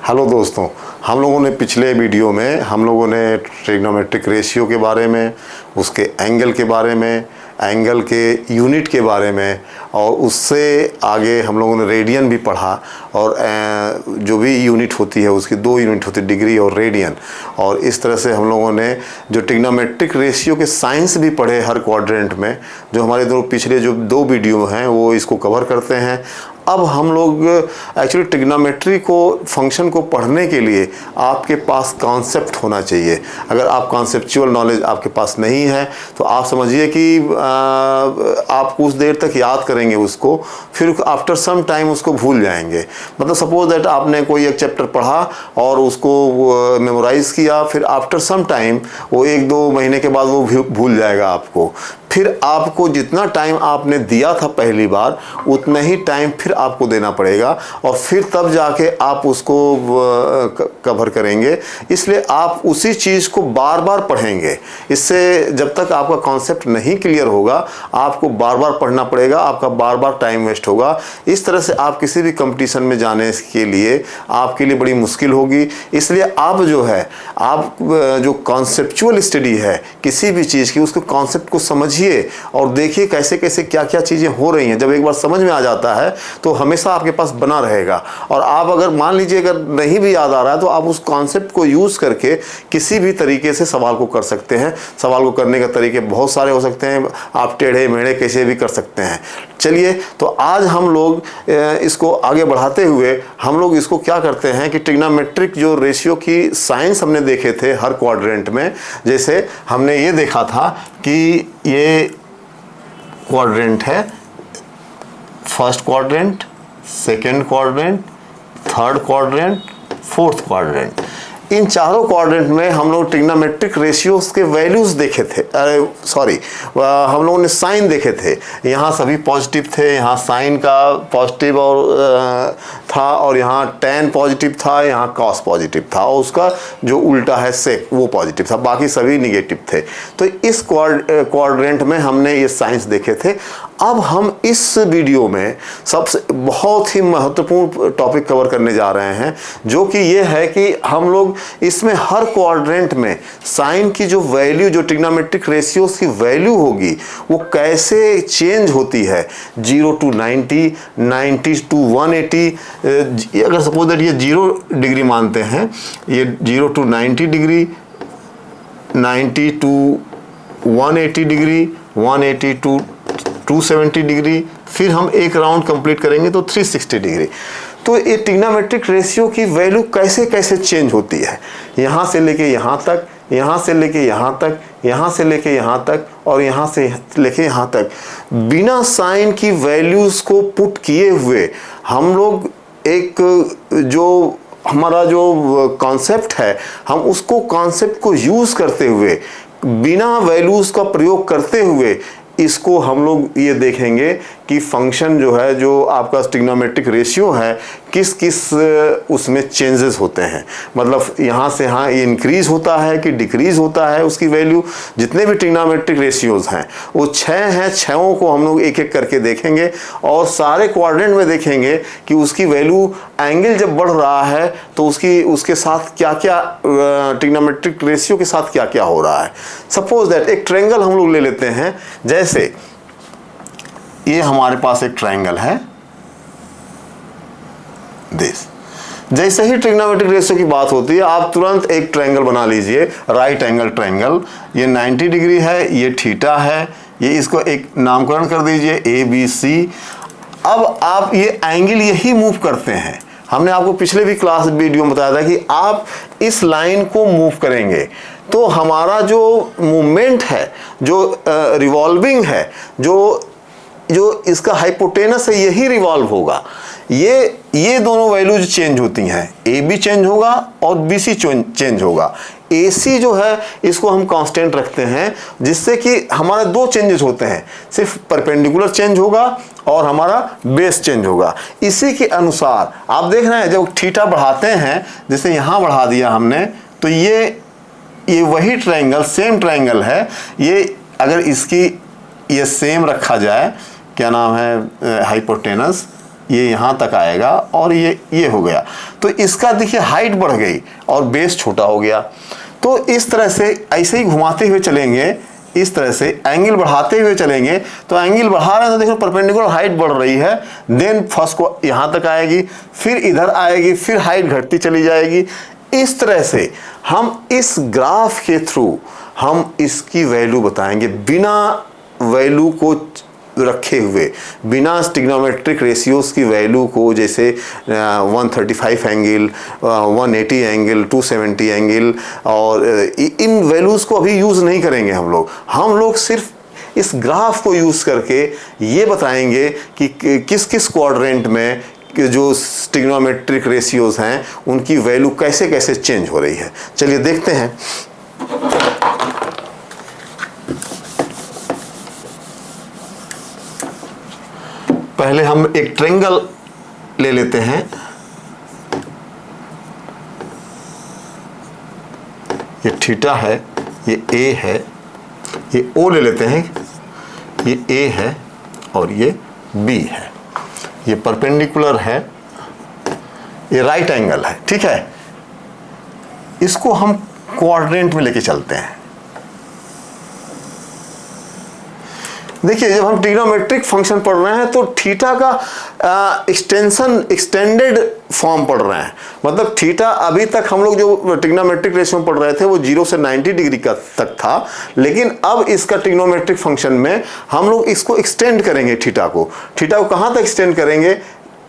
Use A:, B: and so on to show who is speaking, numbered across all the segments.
A: Hello दोस्तों, हम लोगों ने पिछले वीडियो में हम लोगों ने ट्रिग्नोमेट्रिक रेशियो के बारे में, उसके एंगल के बारे में, एंगल के यूनिट के बारे में और उससे आगे हम लोगों ने रेडियन भी पढ़ा। और जो भी यूनिट होती है उसकी दो यूनिट होती है, डिग्री और रेडियन। और इस तरह से हम लोगों ने जो ट्रिग्नोमेट्रिक रेशियो के साइंस भी पढ़े हर क्वाड्रेंट में, जो हमारे पिछले जो दो वीडियो हैं वो इसको कवर करते हैं। अब हम लोग एक्चुअली ट्रिग्नोमेट्री को फंक्शन को पढ़ने के लिए आपके पास कॉन्सेप्ट होना चाहिए। अगर आप कॉन्सेप्चुअल नॉलेज आपके पास नहीं है तो आप समझिए कि आप कुछ देर तक याद करेंगे उसको, फिर आफ्टर सम टाइम उसको भूल जाएंगे। मतलब सपोज दैट आपने कोई एक चैप्टर पढ़ा और उसको मेमोराइज़ किया, फिर आफ्टर सम टाइम वो 1-2 महीने के बाद वो भूल जाएगा आपको। फिर आपको जितना टाइम आपने दिया था पहली बार उतना ही टाइम फिर आपको देना पड़ेगा और फिर तब जाके आप उसको कवर करेंगे। इसलिए आप उसी चीज़ को बार बार पढ़ेंगे। इससे जब तक आपका कॉन्सेप्ट नहीं क्लियर होगा आपको बार बार पढ़ना पड़ेगा, आपका बार बार टाइम वेस्ट होगा। इस तरह से आप किसी भी कंपटीशन में जाने के लिए आपके लिए बड़ी मुश्किल होगी। इसलिए आप जो है आप जो कॉन्सेप्चुअल स्टडी है किसी भी चीज़ की, उसको कॉन्सेप्ट को समझिए और देखिए कैसे कैसे क्या क्या चीज़ें हो रही हैं। जब एक बार समझ में आ जाता है तो हमेशा आपके पास बना रहेगा। और आप अगर मान लीजिए अगर नहीं भी याद आ रहा है तो आप उस कॉन्सेप्ट को यूज़ करके किसी भी तरीके से सवाल को कर सकते हैं। सवाल को करने के तरीके बहुत सारे हो सकते हैं, आप टेढ़े मेढ़े कैसे भी कर सकते हैं। चलिए, तो आज हम लोग इसको आगे बढ़ाते हुए हम लोग इसको क्या करते हैं कि ट्रिग्नोमेट्रिक जो रेशियो की साइंस हमने देखे थे हर क्वाड्रेंट में। जैसे हमने ये देखा था कि ये क्वाड्रेंट है, first quadrant, second quadrant, third quadrant, fourth quadrant. इन चारों क्वाड्रेंट में हम लोग ट्रिग्नोमेट्रिक रेशियोज के वैल्यूज़ देखे थे। हम लोगों ने साइन देखे थे। यहाँ सभी पॉजिटिव थे, यहाँ साइन का पॉजिटिव और था, और यहाँ tan पॉजिटिव था, यहाँ cos पॉजिटिव था, और उसका जो उल्टा है sec वो पॉजिटिव था, बाकी सभी निगेटिव थे। तो इस क्वाड्रेंट में हमने ये साइंस देखे थे। अब हम इस वीडियो में सबसे बहुत ही महत्वपूर्ण टॉपिक कवर करने जा रहे हैं, जो कि ये है कि हम लोग इसमें हर क्वाड्रेंट में साइन की जो वैल्यू, जो ट्रिग्नोमेट्रिक रेशियोज की वैल्यू होगी वो कैसे चेंज होती है। 0 to 90, 90 to 180। अगर सपोज दैट ये 0 डिग्री मानते हैं, ये 0 to 90 degree, 90 to 180 degree, 180 to 270 degree, फिर हम एक राउंड कंप्लीट करेंगे तो 360 डिग्री। तो ये ट्रिग्नोमेट्रिक रेशियो की वैल्यू कैसे कैसे चेंज होती है, यहाँ से लेके यहाँ तक, यहाँ से लेके यहाँ तक, यहाँ से लेके यहाँ तक और यहाँ से लेके यहाँ तक। बिना साइन की वैल्यूज़ को पुट किए हुए हम लोग एक जो हमारा जो कॉन्सेप्ट है हम उसको कॉन्सेप्ट को यूज़ करते हुए, बिना वैल्यूज़ का प्रयोग करते हुए इसको हम लोग ये देखेंगे कि फंक्शन जो है, जो आपका ट्रिग्नोमेट्रिक रेशियो है, किस किस उसमें चेंजेस होते हैं। मतलब यहाँ से यहाँ ये इंक्रीज होता है कि डिक्रीज होता है उसकी वैल्यू। जितने भी ट्रिग्नोमेट्रिक रेशियोज हैं वो 6 हैं, 6 को हम लोग एक एक करके देखेंगे और सारे क्वाड्रेंट में देखेंगे कि उसकी वैल्यू एंगल जब बढ़ रहा है तो उसके साथ क्या क्या, ट्रिग्नोमेट्रिक रेशियो के साथ क्या क्या हो रहा है। सपोज दैट एक ट्रायंगल हम लोग ले लेते हैं। जैसे ये हमारे पास एक ट्रायंगल है दिस। जैसे ही ट्रिग्नोमेट्रिक रेशियो की बात होती है आप तुरंत एक ट्रायंगल बना लीजिए, राइट एंगल ट्रायंगल। ये 90 डिग्री है, ये थीटा है, ये इसको एक नामकरण कर दीजिए ABC। अब आप ये एंगल यही मूव करते हैं। हमने आपको पिछले भी क्लास वीडियो में बताया था कि आप इस लाइन को मूव करेंगे तो हमारा जो मूवमेंट है, जो रिवॉल्विंग है, जो इसका हाइपोटेनस है यही रिवॉल्व होगा। ये दोनों वैल्यूज चेंज होती हैं, AB चेंज होगा और BC चेंज होगा। AC जो है इसको हम कांस्टेंट रखते हैं, जिससे कि हमारा 2 चेंजेस होते हैं, सिर्फ परपेंडिकुलर चेंज होगा और हमारा बेस चेंज होगा। इसी के अनुसार आप देख रहे हैं जब थीटा बढ़ाते हैं, जैसे यहाँ बढ़ा दिया हमने, तो ये वही ट्रायंगल, सेम ट्रायंगल है। ये अगर इसकी ये सेम रखा जाए, क्या नाम है, हाइपोटेनस, ये यहाँ तक आएगा और ये हो गया। तो इसका देखिए हाइट बढ़ गई और बेस छोटा हो गया। तो इस तरह से ऐसे ही घुमाते हुए चलेंगे, इस तरह से एंगल बढ़ाते हुए चलेंगे। तो एंगल बढ़ा रहे हैं तो देखो परपेंडिकुलर हाइट बढ़ रही है, देन फर्स्ट को यहाँ तक आएगी, फिर इधर आएगी, फिर हाइट घटती चली जाएगी। इस तरह से हम इस ग्राफ के थ्रू हम इसकी वैल्यू बताएंगे, बिना वैल्यू को रखे हुए, बिना ट्रिग्नोमेट्रिक रेशियोज की वैल्यू को, जैसे 135 एंगल, 180 एंगल, 270 एंगल, और इन वैल्यूज़ को अभी यूज़ नहीं करेंगे हम लोग सिर्फ इस ग्राफ को यूज़ करके ये बताएंगे कि किस किस क्वाड्रेंट में जो ट्रिग्नोमेट्रिक रेशियोज हैं उनकी वैल्यू कैसे कैसे चेंज हो रही है। चलिए देखते हैं। पहले हम एक ट्रायंगल ले लेते हैं। ये थीटा है, ये ए है, ये ओ ले लेते हैं, ये ए है और ये बी है। ये परपेंडिकुलर है, ये राइट एंगल है, ठीक है। इसको हम क्वाड्रेंट में लेके चलते हैं। देखिए जब हम ट्रिग्नोमेट्रिक फंक्शन पढ़ रहे हैं तो थीटा का एक्सटेंडेड फॉर्म पढ़ रहे हैं। मतलब थीटा अभी तक हम लोग जो ट्रिग्नोमेट्रिक रेशियो पढ़ रहे थे वो 0 से 90 डिग्री का तक था, लेकिन अब इसका ट्रिग्नोमेट्रिक फंक्शन में हम लोग इसको एक्सटेंड करेंगे। थीटा को कहाँ तक एक्सटेंड करेंगे?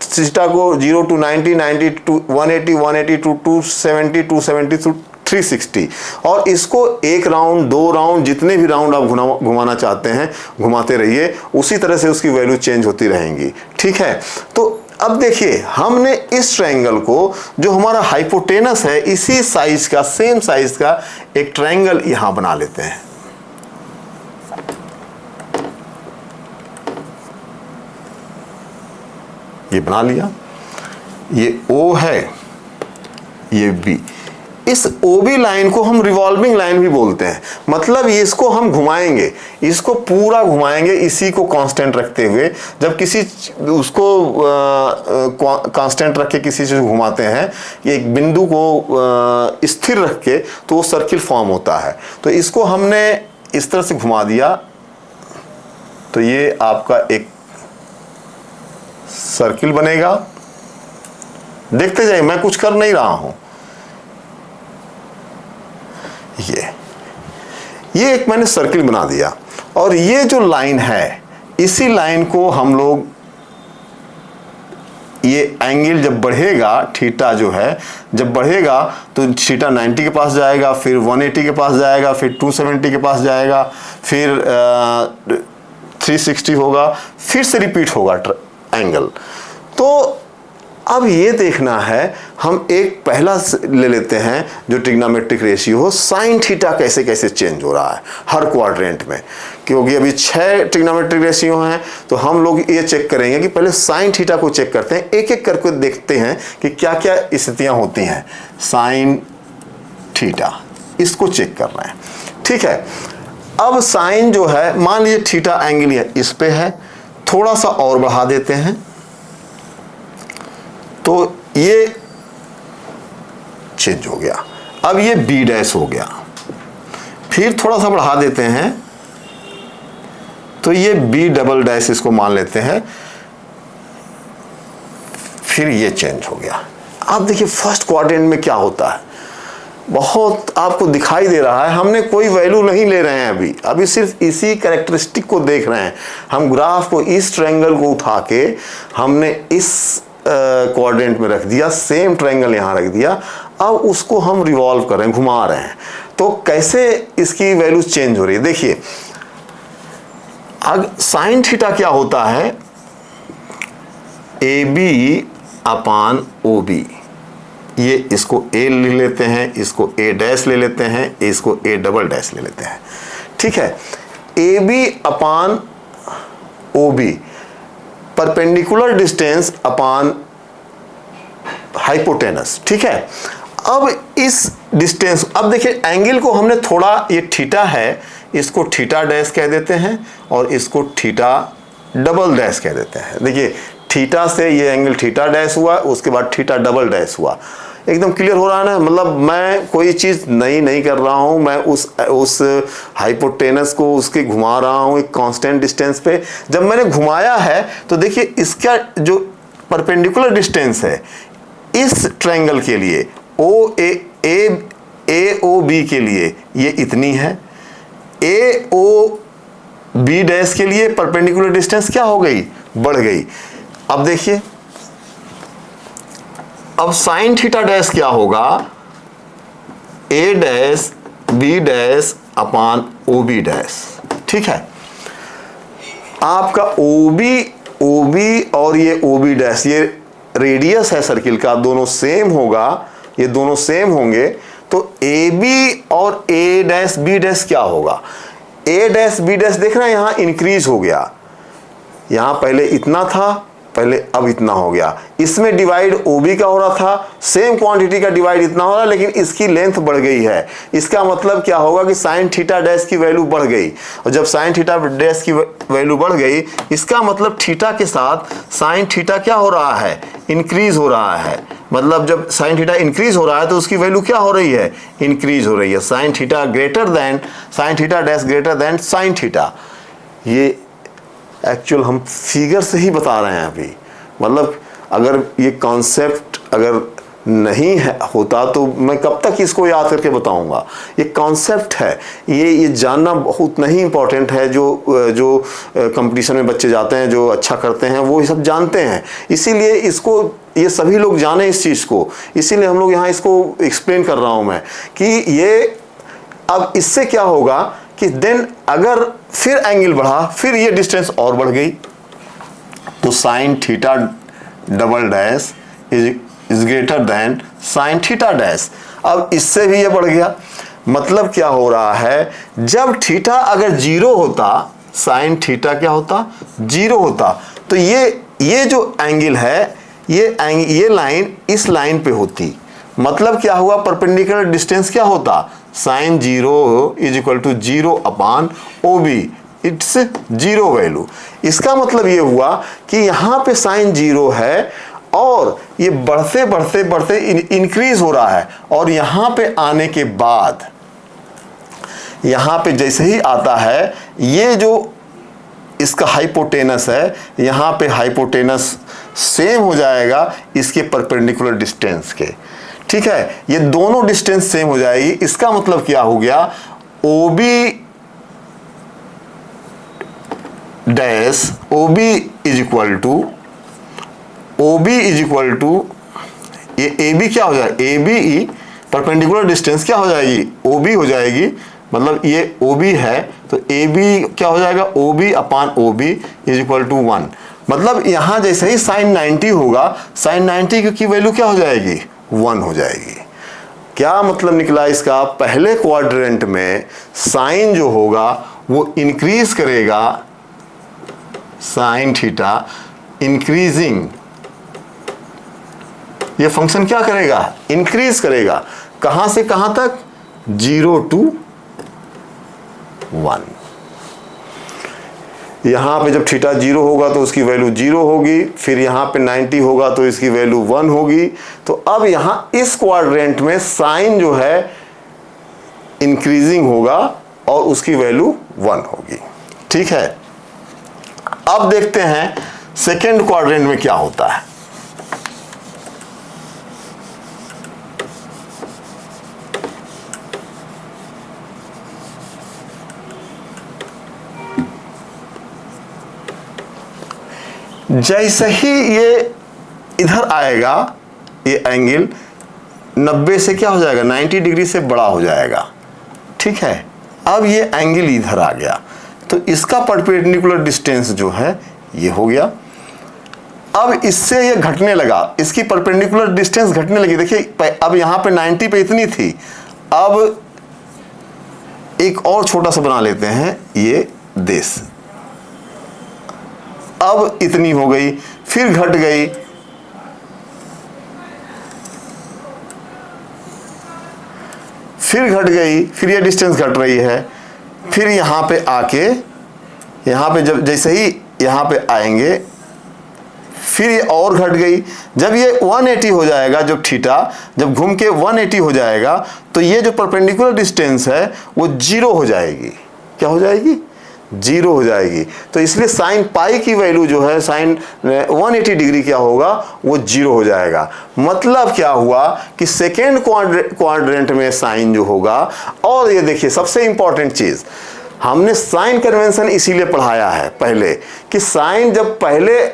A: थीटा को 0 to 90, 90 to 180, 180 to 270, 270 to 360, और इसको एक राउंड, 2 राउंड, जितने भी राउंड आप घुमाना चाहते हैं घुमाते रहिए, उसी तरह से उसकी वैल्यू चेंज होती रहेंगी, ठीक है। तो अब देखिए हमने इस ट्रायंगल को, जो हमारा हाइपोटेनस है, इसी साइज का, सेम साइज का एक ट्रायंगल यहां बना लेते हैं। ये बना लिया, ये O है, ये B। इस OB लाइन को हम रिवॉल्विंग लाइन भी बोलते हैं। मतलब इसको हम घुमाएंगे, इसको पूरा घुमाएंगे इसी को कांस्टेंट रखते हुए। जब किसी उसको कांस्टेंट रख के किसी चीज घुमाते हैं, एक बिंदु को स्थिर रख के, तो वो सर्किल फॉर्म होता है। तो इसको हमने इस तरह से घुमा दिया तो ये आपका एक सर्किल बनेगा। देखते जाइए, मैं कुछ कर नहीं रहा हूं। ये एक मैंने सर्किल बना दिया, और ये जो लाइन है, इसी लाइन को हम लोग, ये एंगल जब बढ़ेगा, थीटा जो है जब बढ़ेगा तो थीटा 90 के पास जाएगा, फिर 180 के पास जाएगा, फिर 270 के पास जाएगा, फिर 360 होगा, फिर से रिपीट होगा एंगल। तो अब ये देखना है, हम एक पहला ले लेते हैं जो ट्रिग्नोमेट्रिक रेशियो हो, साइन थीटा कैसे कैसे चेंज हो रहा है हर क्वाड्रेंट में। क्योंकि अभी 6 ट्रिग्नोमेट्रिक रेशियो हैं, तो हम लोग ये चेक करेंगे कि पहले साइन थीटा को चेक करते हैं, एक एक करके देखते हैं कि क्या क्या स्थितियां होती हैं। साइन थीटा, इसको चेक कर रहे हैं, ठीक है। अब साइन जो है, मान लीजिए थीटा एंगल इस पे है, थोड़ा सा और बढ़ा देते हैं तो ये चेंज हो गया। अब ये बी डैश हो गया, फिर थोड़ा सा बढ़ा देते हैं तो ये बी डबल डैश, इसको मान लेते हैं, फिर ये चेंज हो गया। आप देखिए फर्स्ट क्वाड्रेंट में क्या होता है, बहुत आपको दिखाई दे रहा है। हमने कोई वैल्यू नहीं ले रहे हैं अभी सिर्फ इसी कैरेक्टरिस्टिक को देख रहे हैं। हम ग्राफ को, इस ट्रायंगल को उठा के हमने इस क्वाड्रेंट में रख दिया, सेम ट्रायंगल यहां रख दिया। अब उसको हम रिवॉल्व कर रहे हैं, घुमा रहे हैं, तो कैसे इसकी वैल्यू चेंज हो रही है। देखिए अब साइन थीटा क्या होता है, AB अपान OB। ये इसको A ले लेते हैं, इसको A डैश ले लेते हैं, इसको A डबल डैश ले लेते हैं, ठीक है। AB अपान OB, परपेंडिकुलर डिस्टेंस अपान हाइपोटेनस, ठीक है। अब इस डिस्टेंस, अब देखिए एंगल को हमने थोड़ा, ये थीटा है, इसको थीटा डैश कह देते हैं और इसको थीटा डबल डैश कह देते हैं। देखिए थीटा से ये एंगल थीटा डैश हुआ, उसके बाद थीटा डबल डैश हुआ। एकदम क्लियर हो रहा है ना, मतलब मैं कोई चीज़ नई नहीं कर रहा हूँ, मैं उस हाइपोटेनस को उसके घुमा रहा हूँ एक कांस्टेंट डिस्टेंस पे। जब मैंने घुमाया है तो देखिए इसका जो परपेंडिकुलर डिस्टेंस है इस ट्रायंगल के लिए AOB के लिए ये इतनी है, AOB डैश के लिए परपेंडिकुलर डिस्टेंस क्या हो गई, बढ़ गई। अब देखिए अब साइन थीटा डैश क्या होगा, A dash B dash upon OB dash. ठीक है, आपका OB और ये OB डैश, ये रेडियस है सर्किल का, दोनों सेम होगा, ये दोनों सेम होंगे तो AB और A डैश B डैश क्या होगा, A डैश B डैश देखना यहाँ इंक्रीज हो गया, यहाँ पहले इतना था, पहले अब इतना हो गया। इसमें डिवाइड OB का हो रहा था, सेम क्वांटिटी का डिवाइड इतना हो रहा है, लेकिन इसकी लेंथ बढ़ गई है। इसका मतलब क्या होगा कि साइन थीटा डैश की वैल्यू बढ़ गई, और जब साइन थीटा डैश की वैल्यू बढ़ गई इसका मतलब थीटा के साथ साइन थीटा क्या हो रहा है, इंक्रीज हो रहा है। मतलब जब साइन थीटा इंक्रीज हो रहा है तो उसकी वैल्यू क्या हो रही है, इंक्रीज हो रही है। Sine theta greater than sine theta dash greater than sine theta, ये एक्चुअल हम फिगर से ही बता रहे हैं अभी। मतलब अगर ये कॉन्सेप्ट अगर नहीं है होता तो मैं कब तक इसको याद करके बताऊंगा। ये कॉन्सेप्ट है, ये जानना बहुत नहीं इम्पोर्टेंट है। जो कंपटीशन में बच्चे जाते हैं, जो अच्छा करते हैं, वो ये सब जानते हैं, इसीलिए इसको ये सभी लोग जाने इस चीज़ को, इसीलिए हम लोग यहाँ इसको एक्सप्लेन कर रहा हूँ मैं कि ये अब इससे क्या होगा कि देन अगर फिर एंगल बढ़ा, फिर ये डिस्टेंस और बढ़ गई, तो sine theta double dash is greater than sine theta dash. अब इससे भी ये बढ़ गया। मतलब क्या हो रहा है, जब थीटा अगर जीरो होता, साइन थीटा क्या होता, जीरो होता, तो ये जो एंगल है, ये लाइन इस लाइन पे होती। मतलब क्या हुआ, परपेंडिकुलर डिस्टेंस क्या होता, sine zero is equal to zero upon OB, it's zero value. इसका मतलब ये हुआ कि यहाँ पे साइन जीरो है और ये बढ़ते बढ़ते बढ़ते इंक्रीज हो रहा है, और यहाँ पे आने के बाद, यहाँ पे जैसे ही आता है, ये जो इसका हाइपोटेनस है, यहाँ पे हाइपोटेनस सेम हो जाएगा इसके परपेंडिकुलर डिस्टेंस के। ठीक है, ये दोनों डिस्टेंस सेम हो जाएगी। इसका मतलब क्या हो गया, OB dash OB is equal to ये AB क्या हो जाएगा, ABE परपेंडिकुलर डिस्टेंस क्या हो जाएगी, OB हो जाएगी। मतलब ये OB है तो AB क्या हो जाएगा, OB upon OB is equal to 1। मतलब यहाँ जैसे ही साइन 90 होगा, साइन 90 की वैल्यू क्या हो जाएगी, 1 हो जाएगी। क्या मतलब निकला इसका, पहले क्वाड्रेंट में साइन जो होगा वो इंक्रीज करेगा, साइन थीटा इंक्रीजिंग, ये फंक्शन क्या करेगा, इंक्रीज करेगा। कहां से कहां तक, 0 to 1। यहाँ पे जब थीटा 0 होगा तो उसकी वैल्यू 0 होगी, फिर यहाँ पे 90 होगा तो इसकी वैल्यू 1 होगी। तो अब यहाँ इस क्वाड्रेंट में साइन जो है इंक्रीजिंग होगा और उसकी वैल्यू 1 होगी। ठीक है, अब देखते हैं सेकेंड क्वाड्रेंट में क्या होता है। जैसे ही ये इधर आएगा, ये एंगल 90 से क्या हो जाएगा, 90 डिग्री से बड़ा हो जाएगा। ठीक है, अब ये एंगल इधर आ गया तो इसका परपेंडिकुलर डिस्टेंस जो है ये हो गया। अब इससे ये घटने लगा, इसकी परपेंडिकुलर डिस्टेंस घटने लगी। देखिए अब यहाँ पे 90 पे इतनी थी, अब एक और छोटा सा बना लेते हैं, ये देश अब इतनी हो गई, फिर घट गई, फिर घट गई, फिर ये डिस्टेंस घट रही है। फिर यहाँ पे आके, यहाँ पे जब जैसे ही यहाँ पे आएंगे फिर ये और घट गई। जब ये 180 हो जाएगा, जब थीटा जब घूम के 180 हो जाएगा तो ये जो परपेंडिकुलर डिस्टेंस है वो 0 हो जाएगी। क्या हो जाएगी? 0 हो जाएगी। तो इसलिए साइन पाई की वैल्यू जो है साइन 180 डिग्री क्या होगा, वो 0 हो जाएगा। मतलब क्या हुआ कि सेकेंड क्वाड्रेंट में साइन जो होगा, और ये देखिए सबसे इंपॉर्टेंट चीज, हमने साइन कन्वेंशन इसीलिए पढ़ाया है पहले कि साइन जब पहले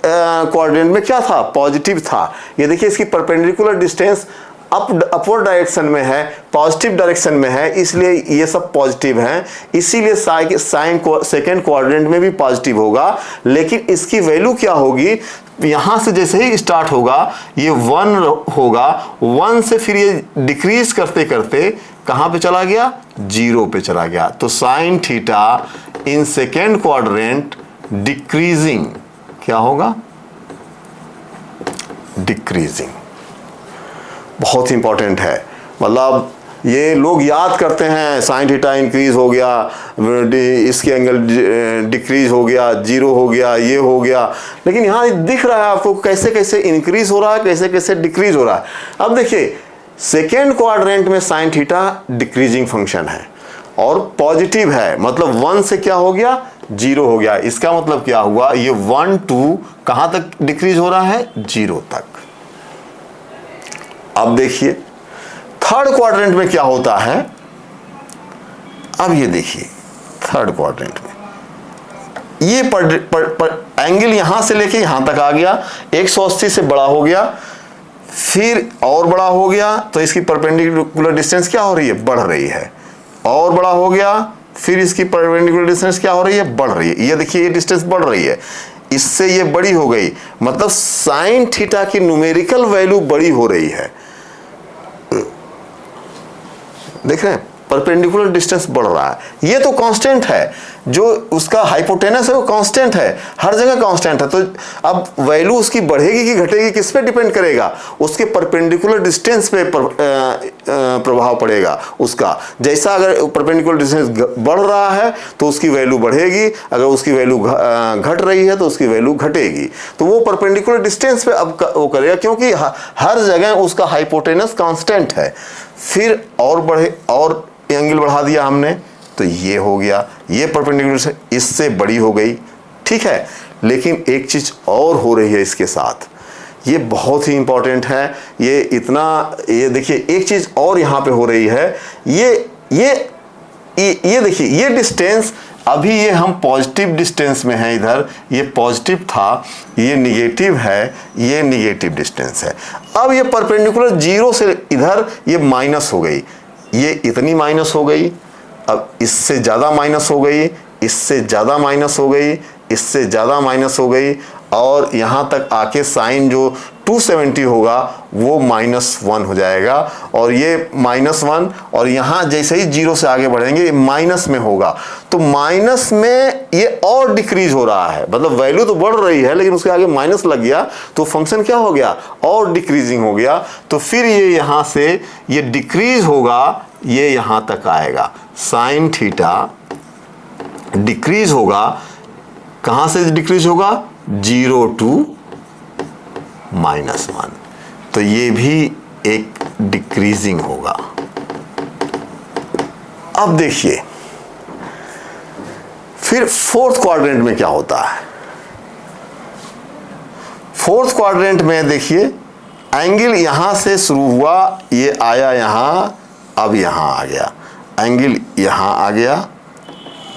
A: क्वाड्रेंट में क्या था, पॉजिटिव था। ये देखिए इसकी परपेंडिकुलर डिस्टेंस अपवर्ड डायरेक्शन में है, पॉजिटिव डायरेक्शन में है, इसलिए ये सब पॉजिटिव हैं। इसीलिए साइन सेकेंड क्वाड्रेंट में भी पॉजिटिव होगा। लेकिन इसकी वैल्यू क्या होगी, यहां से जैसे ही स्टार्ट होगा ये 1 होगा, 1 से फिर ये डिक्रीज करते करते कहां पे चला गया, 0 पे चला गया। तो sine theta in second quadrant decreasing क्या होगा, डिक्रीजिंग। बहुत ही इंपॉर्टेंट है। मतलब ये लोग याद करते हैं साइन थीटा इंक्रीज हो गया, इसके एंगल डिक्रीज हो गया, 0 हो गया, ये हो गया, लेकिन यहाँ दिख रहा है आपको कैसे कैसे इंक्रीज हो रहा है, कैसे कैसे डिक्रीज हो रहा है। अब देखिए सेकेंड क्वाड्रेंट में साइन थीटा डिक्रीजिंग फंक्शन है और पॉजिटिव है, मतलब 1 से क्या हो गया, 0 हो गया। इसका मतलब क्या हुआ, ये 1 2 कहां तक डिक्रीज हो रहा है, 0 तक। अब देखिए थर्ड क्वाड्रेंट में क्या होता है। अब ये देखिए थर्ड क्वाड्रेंट में ये एंगल यहां से लेके यहां तक आ गया, 180 से बड़ा हो गया, फिर और बड़ा हो गया, तो इसकी परपेंडिकुलर डिस्टेंस क्या हो रही है, बढ़ रही है। और बड़ा हो गया, फिर इसकी परपेंडिकुलर डिस्टेंस क्या हो रही है, बढ़ रही है। ये देखिए ये डिस्टेंस बढ़ रही है, इससे ये बड़ी हो गई, मतलब साइन थीटा की न्यूमेरिकल वैल्यू बड़ी हो रही है। देख रहे हैं परपेंडिकुलर डिस्टेंस बढ़ रहा है। ये तो कांस्टेंट है, जो उसका हाइपोटेनस है वो कांस्टेंट है, हर जगह कांस्टेंट है। तो अब वैल्यू उसकी बढ़ेगी कि घटेगी किस पे डिपेंड करेगा, उसके परपेंडिकुलर डिस्टेंस पे प्रभाव पड़ेगा उसका। जैसा अगर परपेंडिकुलर डिस्टेंस बढ़ रहा है तो उसकी वैल्यू बढ़ेगी, अगर उसकी वैल्यू घट रही है तो उसकी वैल्यू घटेगी। तो वो परपेंडिकुलर डिस्टेंस पे अब वो करेगा, क्योंकि हर जगह उसका हाइपोटेनस कांस्टेंट है। फिर और बढ़े और एंगल बढ़ा दिया हमने तो ये हो गया, ये परपेंडिकुलर इससे बड़ी हो गई, ठीक है। लेकिन एक चीज और हो रही है इसके साथ, ये बहुत ही इंपॉर्टेंट है। ये इतना, ये देखिए एक चीज और यहाँ पे हो रही है। ये देखिए ये डिस्टेंस, अभी ये हम पॉजिटिव डिस्टेंस में है, इधर ये पॉजिटिव था, ये निगेटिव है, ये निगेटिव डिस्टेंस है। अब ये परपेंडिकुलर 0 से इधर ये माइनस हो गई, ये इतनी माइनस हो गई, अब इससे ज़्यादा माइनस हो गई, इससे ज़्यादा माइनस हो गई, इससे ज़्यादा माइनस हो गई, और यहाँ तक आके साइन जो 270 होगा वो -1 हो जाएगा, और ये -1, और यहाँ जैसे ही 0 से आगे बढ़ेंगे माइनस में होगा। तो माइनस में ये और डिक्रीज हो रहा है, मतलब वैल्यू तो बढ़ रही है लेकिन उसके आगे माइनस लग गया तो फंक्शन क्या हो गया, और डिक्रीजिंग हो गया। तो फिर ये यहाँ से ये डिक्रीज होगा, ये यहाँ तक आएगा, साइन थीटा डिक्रीज होगा, कहाँ से डिक्रीज होगा, 0 to -1। तो ये भी एक डिक्रीजिंग होगा। अब देखिए फिर फोर्थ क्वाड्रेंट में क्या होता है। फोर्थ क्वाड्रेंट में देखिए एंगल यहां से शुरू हुआ, ये आया यहां, अब यहां आ गया, एंगल यहां आ गया,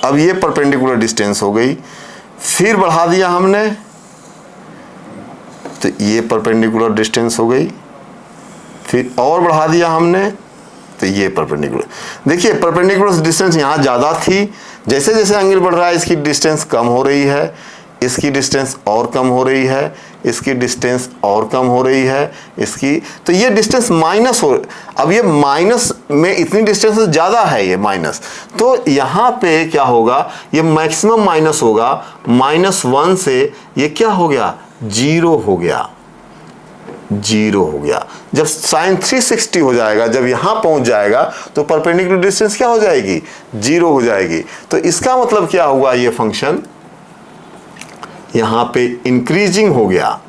A: अब ये परपेंडिकुलर डिस्टेंस हो गई, फिर बढ़ा दिया हमने तो ये परपेंडिकुलर डिस्टेंस हो गई, फिर और बढ़ा दिया हमने तो ये परपेंडिकुलर। देखिए परपेंडिकुलर डिस्टेंस यहाँ ज़्यादा थी, जैसे जैसे एंगल बढ़ रहा है इसकी डिस्टेंस कम हो रही है, इसकी डिस्टेंस और कम हो रही है, इसकी डिस्टेंस और कम हो रही है, इसकी, तो ये डिस्टेंस माइनस हो, अब ये माइनस में इतनी डिस्टेंस ज़्यादा है ये माइनस, तो यहाँ पे क्या होगा, ये मैक्सिमम माइनस होगा, -1 से ये क्या हो गया, 0 हो गया, 0 हो गया। जब साइन 360 हो जाएगा, जब यहाँ पहुँच जाएगा तो परपेंडिकुलर डिस्टेंस क्या हो जाएगी, 0 हो जाएगी। तो इसका मतलब क्या हुआ, ये फंक्शन यहाँ पे इंक्रीजिंग हो गया,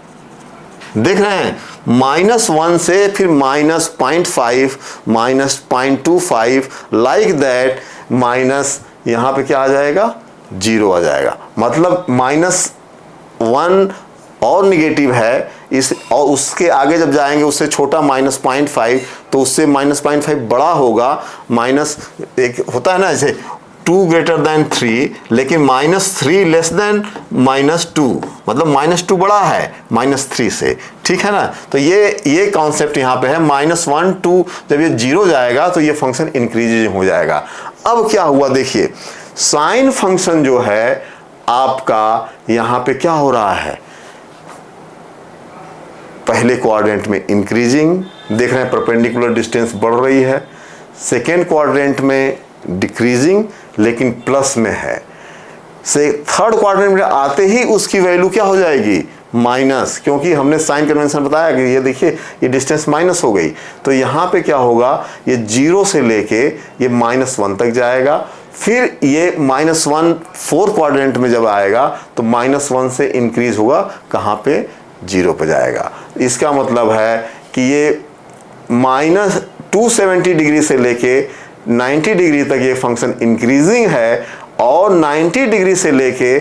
A: देख रहे हैं, -1 से फिर -0.5, -0.25, लाइक दैट, माइनस यहाँ पे क्या आ जाएगा, 0 आ जाएगा। मतलब -1 और निगेटिव है इस, और उसके आगे जब जाएंगे उससे छोटा -0.5, तो उससे -0.5 बड़ा होगा, माइनस एक होता है ना जैसे 2 ग्रेटर देन 3, लेकिन -3 लेस देन -2, मतलब -2 बड़ा है -3 से, ठीक है ना। तो ये कॉन्सेप्ट यहाँ पे है। -1 2 जब ये 0 जाएगा तो ये फंक्शन इंक्रीजिंग हो जाएगा। अब क्या हुआ देखिए, साइन फंक्शन जो है आपका यहाँ पे क्या हो रहा है, पहले क्वाड्रेंट में इंक्रीजिंग, देख रहे हैं परपेंडिकुलर डिस्टेंस बढ़ रही है। सेकेंड क्वाड्रेंट में डिक्रीजिंग लेकिन प्लस में है। से थर्ड क्वाड्रेंट में आते ही उसकी वैल्यू क्या हो जाएगी, माइनस, क्योंकि हमने साइन कन्वेंशन बताया कि ये देखिए ये डिस्टेंस माइनस हो गई। तो यहाँ पे क्या होगा, ये 0 से लेके ये -1 तक जाएगा, फिर ये -1 फोर्थ क्वाड्रेंट में जब आएगा तो -1 से इंक्रीज होगा, कहाँ पे, 0 पे जाएगा। इसका मतलब है कि ये -270 डिग्री से लेके 90 डिग्री तक ये फंक्शन इंक्रीजिंग है, और 90 डिग्री से लेके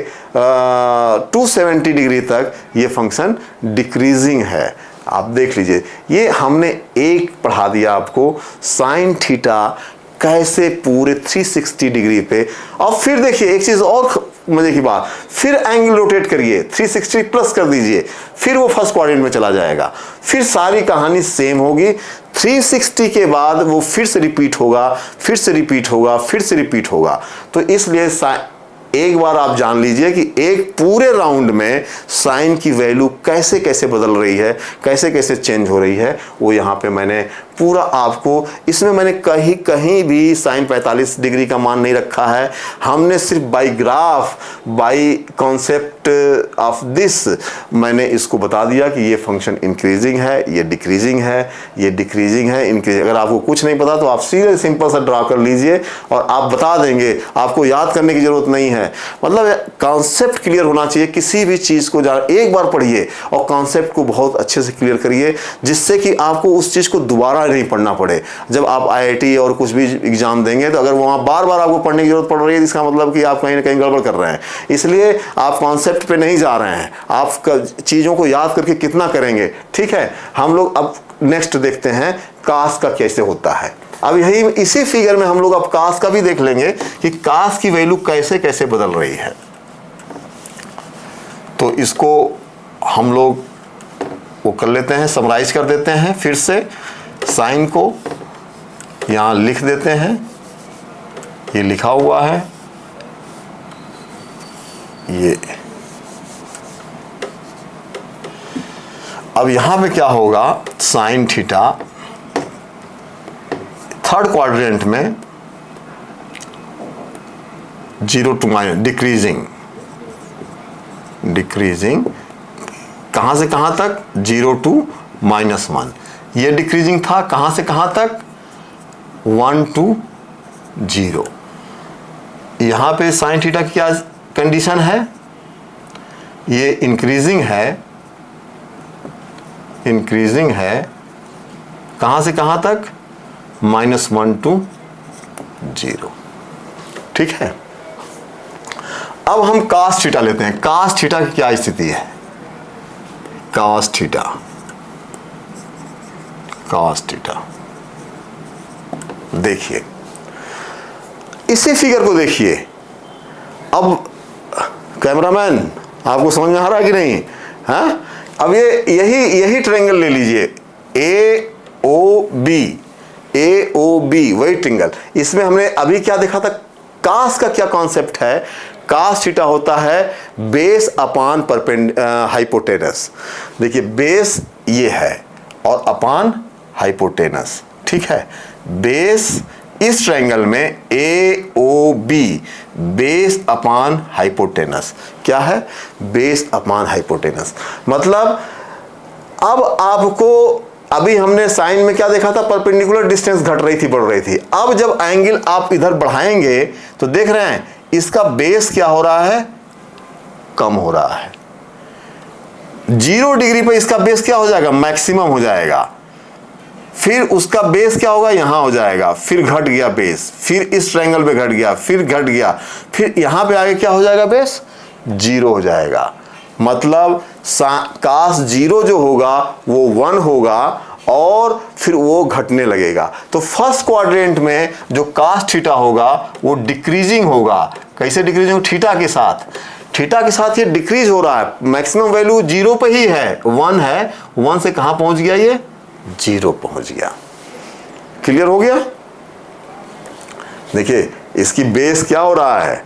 A: 270 डिग्री तक ये फंक्शन डिक्रीजिंग है। आप देख लीजिए, ये हमने एक पढ़ा दिया आपको साइन थीटा कैसे पूरे 360 डिग्री पे। और फिर देखिए एक चीज और मजे की बात, फिर एंगल रोटेट करिए 360 प्लस कर दीजिए, फिर वो फर्स्ट क्वाड्रेंट में चला जाएगा, फिर सारी कहानी सेम होगी। 360 के बाद वो फिर से रिपीट होगा, फिर से रिपीट होगा, फिर से रिपीट होगा। तो इसलिए एक बार आप जान लीजिए कि एक पूरे राउंड में साइन की वैल्यू कैसे कैसे बदल रही है, कैसे कैसे चेंज हो रही है, वो यहाँ पे मैंने पूरा आपको, इसमें मैंने कहीं भी साइन 45 डिग्री का मान नहीं रखा है। हमने सिर्फ by graph, by concept of this मैंने इसको बता दिया कि ये फंक्शन इंक्रीजिंग है, ये डिक्रीजिंग है, ये डिक्रीजिंग है, इंक्रीजिंग। अगर आपको कुछ नहीं पता तो आप सीधे सिंपल सा ड्रा कर लीजिए और आप बता देंगे, आपको याद करने की जरूरत नहीं है। मतलब कॉन्सेप्ट क्लियर होना चाहिए, किसी भी चीज़ को एक बार पढ़िए और कॉन्सेप्ट को बहुत अच्छे से क्लियर करिए, जिससे कि आपको उस चीज़ को दोबारा नहीं पढ़ना पड़े। जब आप आईआईटी और कुछ भी एग्जाम देंगे तो अगर वहाँ बार बार आपको पढ़ने की जरूरत पड़ रही है, इसका मतलब कि आप कहीं ना कहीं गड़बड़ कर रहे हैं। इसलिए आप कॉन्सेप्ट पे नहीं जा रहे हैं, आप चीज़ों को याद करके कितना करेंगे, ठीक है। हम लोग अब नेक्स्ट देखते हैं कास का कैसे होता है। अब यही इसी फिगर में हम लोग अब कास का भी देख लेंगे कि कास की वैल्यू कैसे कैसे बदल रही है। तो इसको हम लोग वो कर लेते हैं, समराइज कर देते हैं। फिर से साइन को यहाँ लिख देते हैं, ये लिखा हुआ है, ये। अब यहां पे क्या होगा, साइन थीटा थर्ड क्वाड्रेंट में 0 to माइनस डिक्रीजिंग, डिक्रीजिंग कहां से कहां तक, 0 to -1। ये डिक्रीजिंग था कहां से कहां तक, 1 to 0। यहां पे साइन थीटा की क्या कंडीशन है, ये इंक्रीजिंग है, इंक्रीजिंग है कहां से कहां तक, -1 to 0, ठीक है। अब हम कास थीटा लेते हैं। कास थीटा की क्या स्थिति है, कास थीटा, कास थीटा देखिए, इसी फिगर को देखिए। अब कैमरामैन आपको समझ में आ रहा है कि नहीं, हाँ। अब ये यही ट्रायंगल ले लीजिए, AOB, वही ट्रायंगल। इसमें हमने अभी क्या देखा था, कास का क्या कॉन्सेप्ट है, कास थीटा होता है बेस अपान हाइपोटेनस। देखिए बेस ये है और अपान हाइपोटेनस, ठीक है। बेस इस ट्रायंगल में AOB, बेस अपान हाइपोटेनस, क्या है, बेस अपान हाइपोटेनस। मतलब अब आपको, अभी हमने साइन में क्या देखा था, परपेंडिकुलर डिस्टेंस घट रही थी, बढ़ रही थी। अब जब एंगल आप इधर बढ़ाएंगे तो देख रहे हैं इसका बेस क्या हो रहा है, कम हो रहा है। 0 डिग्री पे इसका बेस क्या हो जाएगा, मैक्सिमम हो जाएगा। फिर उसका बेस क्या होगा, यहां हो जाएगा, फिर घट गया बेस, फिर इस ट्रायंगल पे घट गया, फिर घट गया, फिर यहां पे आगे क्या हो जाएगा, बेस 0 हो जाएगा। मतलब cos 0 जो होगा वो 1 होगा और फिर वो घटने लगेगा। तो फर्स्ट क्वाड्रेंट में जो cos थीटा होगा वो डिक्रीजिंग होगा। कैसे डिक्रीजिंग, थीटा के साथ, थीटा के साथ ये डिक्रीज हो रहा है। मैक्सिमम वैल्यू 0 पे ही है, 1 है, 1 से कहां पहुंच गया, ये 0 पहुंच गया। क्लियर हो गया। देखिए इसकी बेस क्या हो रहा है,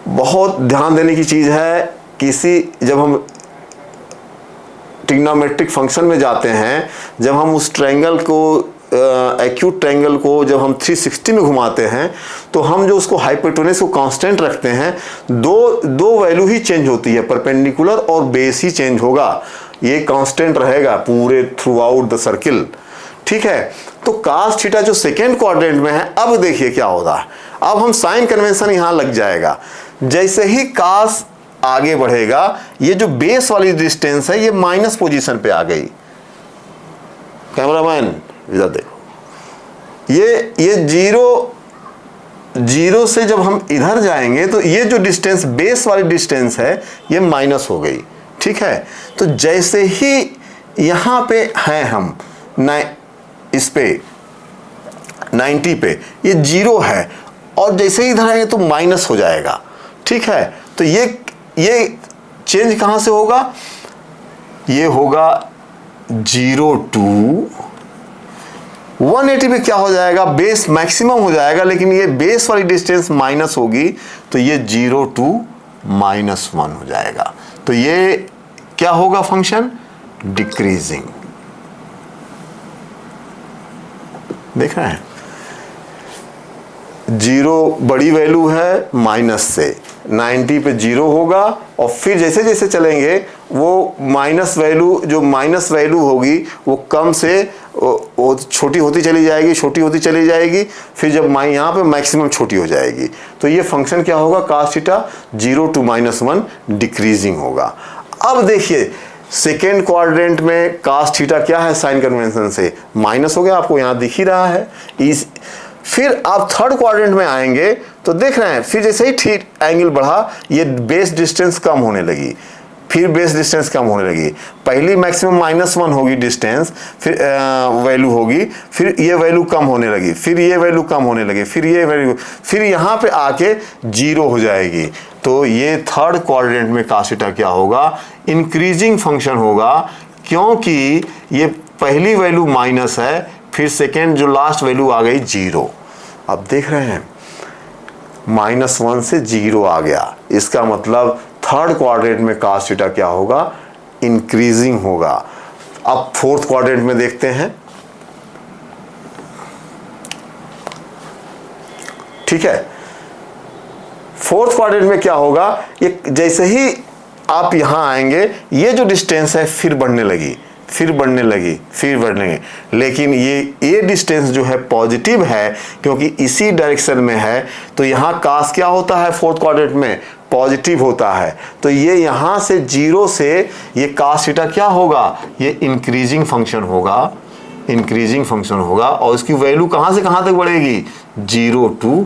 A: बहुत ध्यान देने की चीज है। जब हम ट्रिग्नोमेट्रिक फंक्शन में जाते हैं, जब हम उस ट्रायंगल को एक्यूट ट्रायंगल को जब हम 360 में घुमाते हैं, तो हम जो उसको हाइपोटेन्यूज को कांस्टेंट रखते हैं, दो वैल्यू ही चेंज होती है, परपेंडिकुलर और बेस ही चेंज होगा। ये कांस्टेंट रहेगा पूरे थ्रू आउट द सर्किल। ठीक है, तो cos थीटा जो सेकेंड क्वाड्रेंट में है, अब देखिए क्या होता है। अब हम साइन कन्वेंशन यहां लग जाएगा। जैसे ही cos आगे बढ़ेगा, ये जो बेस वाली डिस्टेंस है ये माइनस पोजीशन पे आ गई। कैमरामैन इधर देखो, ये 0 से जब हम इधर जाएंगे तो ये जो डिस्टेंस बेस वाली डिस्टेंस है ये माइनस हो गई। ठीक है, तो जैसे ही यहां पे हैं हम इस पे 90 पे ये 0 है, और जैसे ही इधर आएंगे तो माइनस हो जाएगा। ठीक है, तो ये चेंज कहां से होगा, ये होगा 0 to 180 पे क्या हो जाएगा, बेस मैक्सिमम हो जाएगा, लेकिन ये बेस वाली डिस्टेंस माइनस होगी, तो ये 0 to -1 हो जाएगा। तो ये क्या होगा, फंक्शन डिक्रीजिंग। देख रहे हैं, 0 बड़ी वैल्यू है, माइनस से 90 पे 0 होगा, और फिर जैसे जैसे चलेंगे वो माइनस वैल्यू होगी वो कम से वो छोटी होती चली जाएगी, छोटी होती चली जाएगी, फिर जब यहाँ पे मैक्सिमम छोटी हो जाएगी। तो ये फंक्शन क्या होगा, cos थीटा 0 to -1 डिक्रीजिंग होगा। अब देखिए सेकेंड क्वाड्रेंट में cos थीटा क्या है, साइन कन्वेंशन से माइनस हो गया, आपको यहाँ दिख ही रहा है। फिर आप थर्ड क्वाड्रेंट में आएंगे तो देख रहे हैं, फिर जैसे ही एंगल बढ़ा, ये बेस डिस्टेंस कम होने लगी, फिर बेस डिस्टेंस कम होने लगी। पहली मैक्सिमम -1 होगी डिस्टेंस, फिर वैल्यू होगी, फिर ये वैल्यू कम होने लगी, फिर ये वैल्यू कम होने लगी, फिर ये वैल्यू, फिर यहाँ पे आके 0 हो जाएगी। तो ये थर्ड क्वाड्रेंट में cos थीटा क्या होगा, इंक्रीजिंग फंक्शन होगा, क्योंकि ये पहली वैल्यू माइनस है, फिर सेकेंड जो लास्ट वैल्यू आ गई 0। अब देख रहे हैं -1 से 0 आ गया, इसका मतलब थर्ड क्वाड्रेंट में cos थीटा क्या होगा, इंक्रीजिंग होगा। अब फोर्थ क्वाड्रेंट में देखते हैं। ठीक है, फोर्थ क्वाड्रेंट में क्या होगा, ये जैसे ही आप यहां आएंगे, ये जो डिस्टेंस है फिर बढ़ने लगी, फिर बढ़ने लगी, फिर बढ़ने लगी, लेकिन ये डिस्टेंस जो है पॉजिटिव है, क्योंकि इसी डायरेक्शन में है। तो यहाँ cos क्या होता है, फोर्थ क्वाड्रेंट में पॉजिटिव होता है। तो ये यहाँ से 0 से ये cos थीटा क्या होगा, ये इंक्रीजिंग फंक्शन होगा, इंक्रीजिंग फंक्शन होगा, और इसकी वैल्यू कहाँ से कहाँ तक बढ़ेगी, 0 to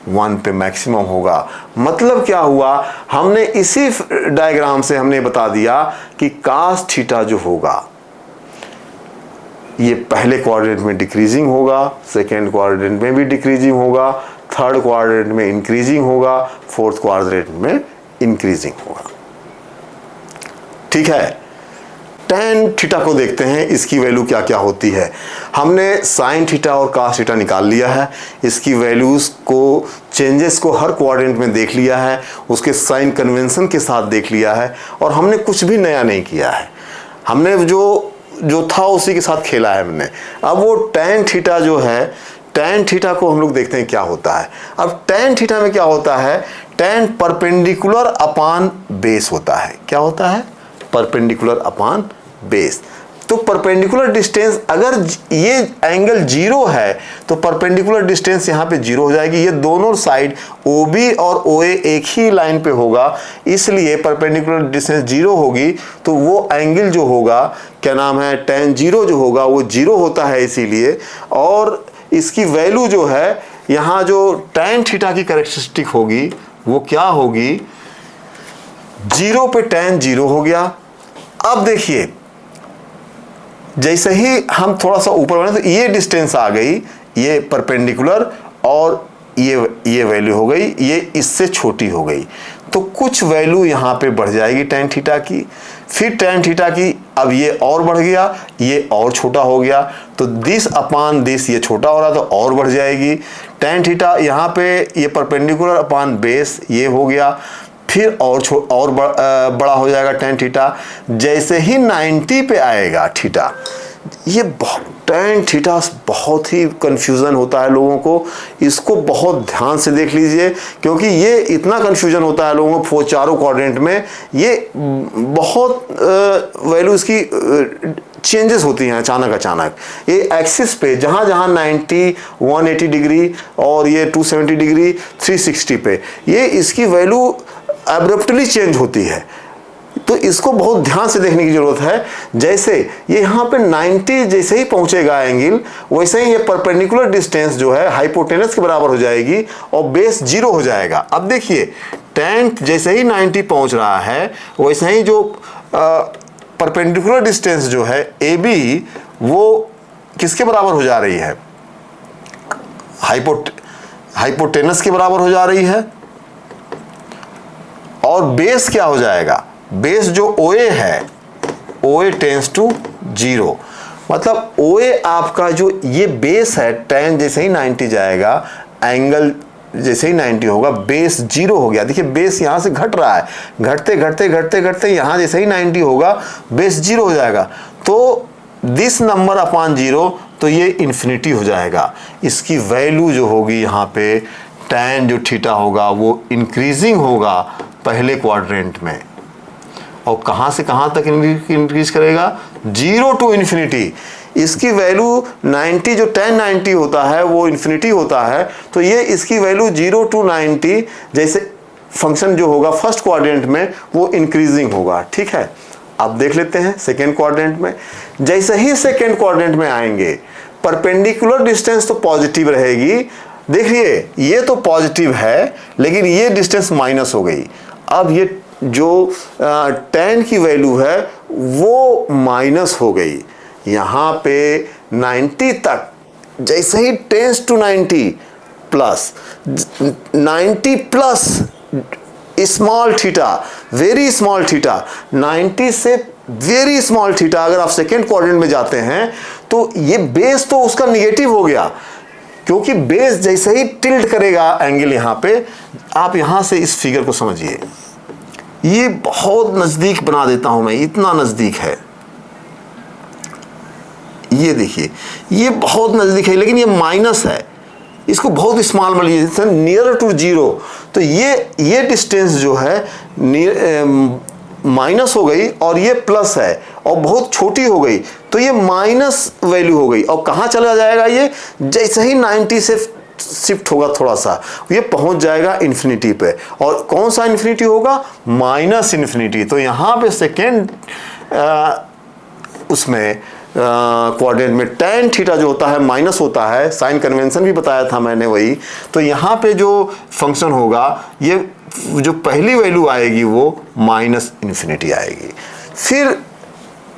A: 1 पे मैक्सिमम होगा। मतलब क्या हुआ, हमने इसी डायग्राम से हमने बता दिया कि cos थीटा जो होगा ये पहले क्वाड्रेंट में डिक्रीजिंग होगा, सेकेंड क्वाड्रेंट में भी डिक्रीजिंग होगा, थर्ड क्वाड्रेंट में इंक्रीजिंग होगा, फोर्थ क्वाड्रेंट में इंक्रीजिंग होगा। ठीक है, tan थीटा को देखते हैं, इसकी वैल्यू क्या क्या होती है। हमने sin थीटा और cos थीटा निकाल लिया है, इसकी वैल्यूज को, चेंजेस को हर क्वाड्रेंट में देख लिया है, उसके साइन कन्वेंशन के साथ देख लिया है, और हमने कुछ भी नया नहीं किया है। हमने जो था उसी के साथ खेला है हमने। अब वो tan थीटा जो है, tan थीटा को हम लोग देखते हैं क्या होता है। अब tan थीटा में क्या होता है, tan परपेंडिकुलर अपॉन बेस होता है। क्या होता है, परपेंडिकुलर अपॉन बेस। तो परपेंडिकुलर डिस्टेंस, अगर ये एंगल 0 है तो परपेंडिकुलर डिस्टेंस यहाँ पे 0 हो जाएगी। ये दोनों साइड OB और OA एक ही लाइन पे होगा, इसलिए परपेंडिकुलर डिस्टेंस 0 होगी। तो वो एंगल जो होगा, क्या नाम है, tan 0 जो होगा वो 0 होता है इसीलिए। और इसकी वैल्यू जो है, यहाँ जो tan थीटा की कैरेक्टरिस्टिक होगी वो क्या होगी, 0 पे tan 0 हो गया। अब देखिए जैसे ही हम थोड़ा सा ऊपर बढ़े तो ये डिस्टेंस आ गई, ये परपेंडिकुलर, और ये वैल्यू हो गई, ये इससे छोटी हो गई। तो कुछ वैल्यू यहाँ पे बढ़ जाएगी tan थीटा की, फिर tan थीटा की, अब ये और बढ़ गया, ये और छोटा हो गया। तो दिस अपॉन दिस, ये छोटा हो रहा तो और बढ़ जाएगी tan थीटा। यहाँ पे ये परपेंडिकुलर अपॉन बेस ये हो गया, फिर और बड़ा हो जाएगा tan थीटा। जैसे ही 90 पे आएगा थीटा, ये tan थीटा बहुत ही कंफ्यूजन होता है लोगों को, इसको बहुत ध्यान से देख लीजिए, क्योंकि ये इतना कंफ्यूजन होता है लोगों को चारों क्वाड्रेंट में। ये बहुत वैल्यू इसकी चेंजेस होती हैं अचानक। ये एक्सिस पे जहाँ 90, 180 डिग्री और ये 270 डिग्री, 360 पे, ये इसकी वैल्यू एब्रप्टली चेंज होती है। तो इसको बहुत ध्यान से देखने की जरूरत है। जैसे ये यहाँ पे 90 जैसे ही पहुंचेगा एंगल, वैसे ही ये परपेंडिकुलर डिस्टेंस जो है हाइपोटेनस के बराबर हो जाएगी और बेस 0 हो जाएगा। अब देखिए tan जैसे ही 90 पहुंच रहा है, वैसे ही जो परपेंडिकुलर डिस्टेंस जो है AB, वो किसके बराबर हो जा रही है, हाइपोटेनस के बराबर हो जा रही है। और बेस क्या हो जाएगा, बेस जो OA है, OA टेंस टू 0, मतलब OA आपका जो ये बेस है, tan जैसे ही 90 जाएगा, एंगल जैसे ही 90 होगा, बेस 0 हो गया। देखिए बेस यहाँ से घट रहा है, घटते यहाँ जैसे ही 90 होगा बेस 0 हो जाएगा। तो दिस नंबर अपॉन 0, तो ये इन्फिनिटी हो जाएगा। इसकी वैल्यू जो होगी यहाँ पे, tan जो थीटा होगा वो इंक्रीजिंग होगा पहले क्वाड्रेंट में, और कहाँ से कहाँ तक इंक्रीज करेगा, 0 टू इन्फिनिटी। इसकी वैल्यू 90, जो tan 90 होता है वो इन्फिनिटी होता है, तो ये इसकी वैल्यू 0 टू 90 जैसे फंक्शन जो होगा फर्स्ट क्वाड्रेंट में वो इंक्रीजिंग होगा। ठीक है, अब देख लेते हैं सेकेंड क्वाड्रेंट में। जैसे ही सेकेंड क्वाड्रेंट में आएंगे, परपेंडिकुलर डिस्टेंस तो पॉजिटिव रहेगी। देखिए ये तो पॉजिटिव है, लेकिन ये डिस्टेंस माइनस हो गई। अब ये जो tan की वैल्यू है वो माइनस हो गई। यहाँ पे 90 तक जैसे ही tends to 90 plus 90 plus small theta, very small theta, 90 से वेरी स्मॉल थीटा, अगर आप सेकेंड क्वाड्रेंट में जाते हैं तो ये बेस तो उसका निगेटिव हो गया, क्योंकि बेस जैसे ही टिल्ट करेगा एंगल यहाँ पे। आप यहाँ से इस फिगर को समझिए, ये बहुत नज़दीक बना देता हूँ मैं, इतना नज़दीक है, ये देखिए ये बहुत नज़दीक है, लेकिन ये माइनस है, इसको बहुत स्मॉल मान लीजिए, नियर टू 0। तो ये डिस्टेंस जो है माइनस हो गई और ये प्लस है और बहुत छोटी हो गई, तो ये माइनस वैल्यू हो गई। और कहाँ चला जाएगा, ये जैसे ही 90 से शिफ्ट होगा थोड़ा सा, ये पहुंच जाएगा इन्फिनिटी पे। और कौन सा इन्फिनिटी होगा, माइनस इन्फिनिटी। तो यहाँ पे सेकेंड उसमें क्वाड्रेंट में tan थीटा जो होता है माइनस होता है, साइन कन्वेंशन भी बताया था मैंने वही। तो यहाँ पे जो फंक्शन होगा, ये जो पहली वैल्यू आएगी वो माइनस इन्फिनिटी आएगी। फिर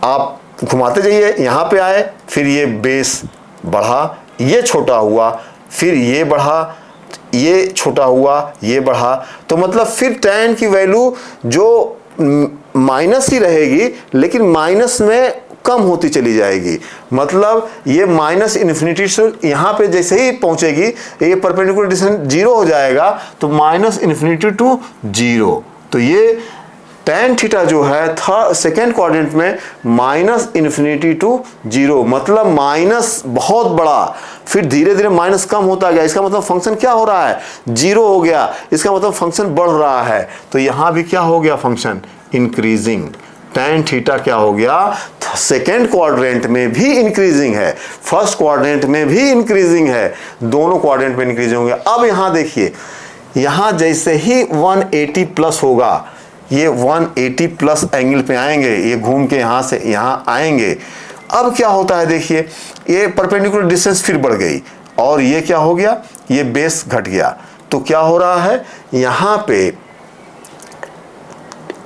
A: आप घुमाते जाइए, यहाँ पे आए, फिर ये बेस बढ़ा, ये छोटा हुआ, फिर ये बढ़ा, ये छोटा हुआ, ये बढ़ा। तो मतलब फिर tan की वैल्यू जो माइनस ही रहेगी, लेकिन माइनस में कम होती चली जाएगी। मतलब ये माइनस इन्फिनिटी से यहाँ पे जैसे ही पहुँचेगी, ये परपेंडिकुलर डिस्टेंस 0 हो जाएगा, तो माइनस इन्फिनिटी टू 0। तो ये tan थीटा जो है सेकेंड क्वाड्रेंट में माइनस इन्फिनिटी टू 0, मतलब माइनस बहुत बड़ा, फिर धीरे धीरे माइनस कम होता गया। इसका मतलब फंक्शन क्या हो रहा है, 0 हो गया, इसका मतलब फंक्शन बढ़ रहा है। तो यहाँ भी क्या हो गया, फंक्शन इंक्रीजिंग। tan थीटा क्या हो गया, सेकेंड क्वाड्रेंट में भी इंक्रीजिंग है, फर्स्ट क्वाड्रेंट में भी इंक्रीजिंग है, दोनों क्वाड्रेंट में इंक्रीजिंग होंगे। अब यहां देखिए, यहां जैसे ही 180 प्लस होगा, ये 180 प्लस एंगल पे आएंगे, ये घूम के यहां से यहां आएंगे। अब क्या होता है देखिए, ये परपेंडिकुलर डिस्टेंस फिर बढ़ गई और ये क्या हो गया, ये बेस घट गया। तो क्या हो रहा है, यहां पे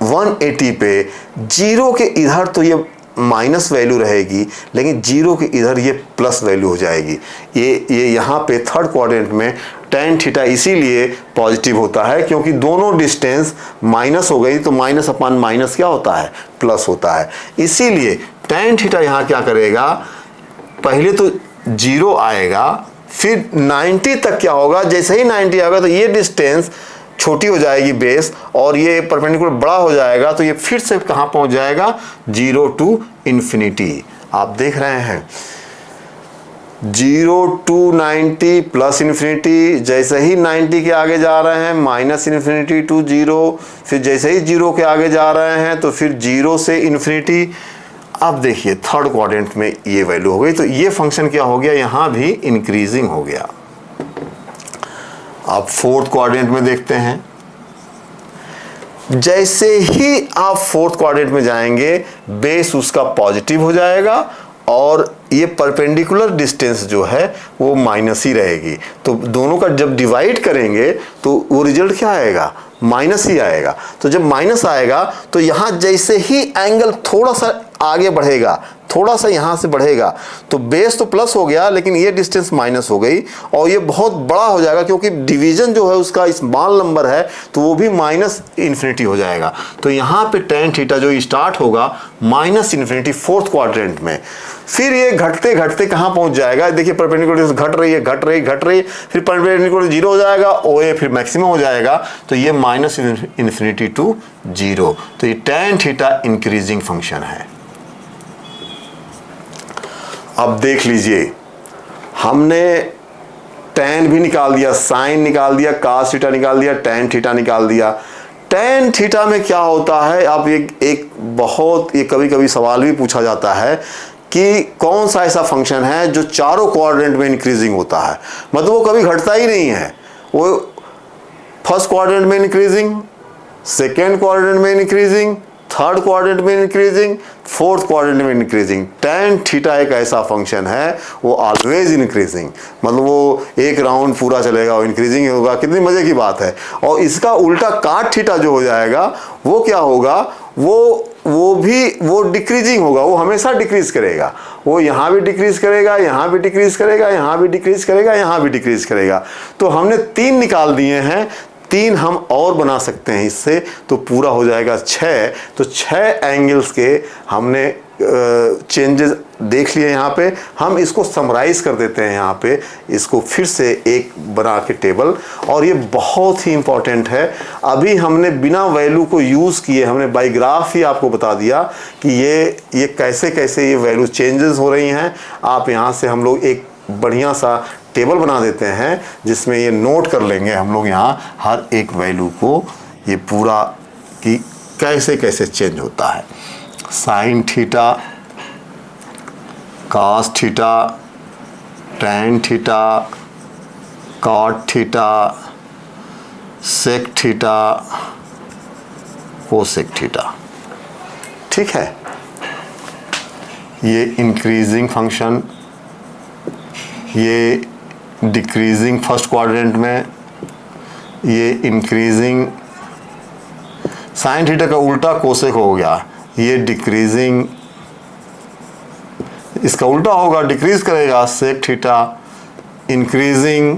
A: 180 पे जीरो के इधर तो ये माइनस वैल्यू रहेगी, लेकिन जीरो के इधर ये प्लस वैल्यू हो जाएगी। ये यहाँ पे थर्ड क्वाड्रेंट में tan थीटा इसीलिए पॉजिटिव होता है क्योंकि दोनों डिस्टेंस माइनस हो गई, तो माइनस अपॉन माइनस क्या होता है, प्लस होता है। इसीलिए tan थीटा यहाँ क्या करेगा, पहले तो जीरो आएगा, फिर 90 तक क्या होगा, जैसे ही 90 आएगा तो ये डिस्टेंस छोटी हो जाएगी बेस, और ये परपेंडिकुलर बड़ा हो जाएगा, तो ये फिर से कहाँ पहुंच जाएगा, 0 टू इन्फिनिटी। आप देख रहे हैं 0 टू 90 प्लस इन्फिनिटी, जैसे ही 90 के आगे जा रहे हैं माइनस इन्फिनिटी टू 0, फिर जैसे ही 0 के आगे जा रहे हैं तो फिर 0 से इन्फिनिटी। अब देखिए थर्ड क्वाड्रेंट में ये वैल्यू हो गई, तो ये फंक्शन क्या हो गया, यहाँ भी इंक्रीजिंग हो गया। आप फोर्थ क्वाड्रेंट में देखते हैं, जैसे ही आप फोर्थ क्वाड्रेंट में जाएंगे बेस उसका पॉजिटिव हो जाएगा और ये परपेंडिकुलर डिस्टेंस जो है वो माइनस ही रहेगी। तो दोनों का जब डिवाइड करेंगे तो वो रिजल्ट क्या आएगा, माइनस ही आएगा। तो जब माइनस आएगा तो यहाँ जैसे ही एंगल थोड़ा सा आगे बढ़ेगा, थोड़ा सा यहाँ से बढ़ेगा, तो बेस तो प्लस हो गया लेकिन ये डिस्टेंस माइनस हो गई और ये बहुत बड़ा हो जाएगा क्योंकि डिवीजन जो है उसका स्मॉल नंबर है, तो वो भी माइनस इन्फिनिटी हो जाएगा। तो यहाँ पे tan थीटा जो स्टार्ट होगा माइनस इन्फिनिटी फोर्थ क्वाड्रेंट में, फिर ये घटते घटते कहाँ पहुँच जाएगा, देखिए परपेंडिकुलर घट रही है, घट रही, फिर परपेंडिकुलर 0 हो जाएगा, OA फिर मैक्सिमम हो जाएगा, तो ये माइनस इन्फिनिटी टू 0। तो ये tan थीटा इंक्रीजिंग फंक्शन है। अब देख लीजिए, हमने tan भी निकाल दिया, sin निकाल दिया, cos थीटा निकाल दिया, tan थीटा निकाल दिया। tan थीटा में क्या होता है, अब एक बहुत ये कभी कभी सवाल भी पूछा जाता है कि कौन सा ऐसा फंक्शन है जो चारों क्वाड्रेंट में इंक्रीजिंग होता है, मतलब वो कभी घटता ही नहीं है, वो फर्स्ट क्वाड्रेंट में इंक्रीजिंग, सेकेंड क्वाड्रेंट में इंक्रीजिंग, थर्ड क्वाड्रेंट में इंक्रीजिंग, फोर्थ क्वाड्रेंट में इंक्रीजिंग। tan थीटा एक ऐसा फंक्शन है वो ऑलवेज इंक्रीजिंग, मतलब वो एक राउंड पूरा चलेगा वो इंक्रीजिंग होगा। कितनी मजे की बात है। और इसका उल्टा cot थीटा जो हो जाएगा वो क्या होगा, वो डिक्रीजिंग होगा, वो हमेशा डिक्रीज करेगा, वो यहाँ भी डिक्रीज करेगा, यहाँ भी डिक्रीज करेगा, यहाँ भी डिक्रीज करेगा, यहाँ भी डिक्रीज करेगा। तो हमने 3 निकाल दिए हैं, 3 हम और बना सकते हैं इससे, तो पूरा हो जाएगा 6। तो 6 एंगल्स के हमने चेंजेस देख लिए। यहाँ पे हम इसको समराइज कर देते हैं, यहाँ पे इसको फिर से एक बना के टेबल, और ये बहुत ही इंपॉर्टेंट है। अभी हमने बिना वैल्यू को यूज़ किए, हमने बाई ग्राफ ही आपको बता दिया कि ये कैसे कैसे ये वैल्यू चेंजेस हो रही हैं। आप यहाँ से हम लोग एक बढ़िया सा टेबल बना देते हैं जिसमें ये नोट कर लेंगे हम लोग यहाँ हर एक वैल्यू को, ये पूरा कि कैसे कैसे चेंज होता है। Sine theta, cos theta, tan theta, cot theta, sec theta, cosec theta. ठीक है, ये इंक्रीजिंग फंक्शन, ये डिक्रीजिंग फर्स्ट क्वाड्रेंट में, ये इंक्रीजिंग। साइन थीटा का उल्टा कोसेक हो गया, ये डिक्रीजिंग, इसका उल्टा होगा डिक्रीज करेगा, sec theta, increasing,